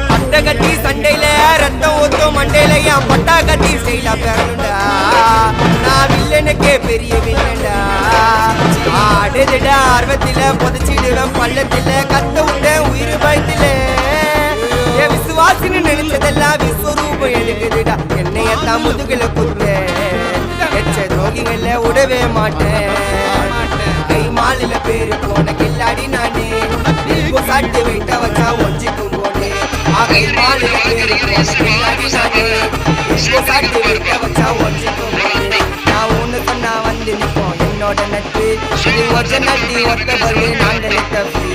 பட்ட கட்டி சண்டையில ரத்தம் ஊத்தும் மண்டையில என் பட்டா கட்டி ஸ்டைலா பேரணுண்டா நான் வில்லனுக்கே பெரிய வில்லன்டா ஆடுதுடா ஆர்வத்தில புதைச்சிடுவேன் பள்ளத்தில கத்த விட்டேன் உயிர் பயத்தில என் விசுவாசின்னு நினைச்சதெல்லாம் விஸ்வரூபம் எழுகுதுடா என்னையெல்லாம் முதுகுல குத்த எச்ச துரோகிகள விடவே மாட்டேன் கை மாலில பேரு போன கில்லாடி நானே சாட்டு வைட்ட வச்சா ஒஞ்சிக்கும் போனே கை மாலில பேரு போன கில்லாடி நானே சாட்டு வைட்ட வச்சா ஒஞ்சிக்கும் போனே நான் ஒண்ணு சொன்னா வந்து நிப்போம் என்னோட நட்பு இது ஒற்ற நட்டி ஒத்த பல்லு நாங்கள் தப்பு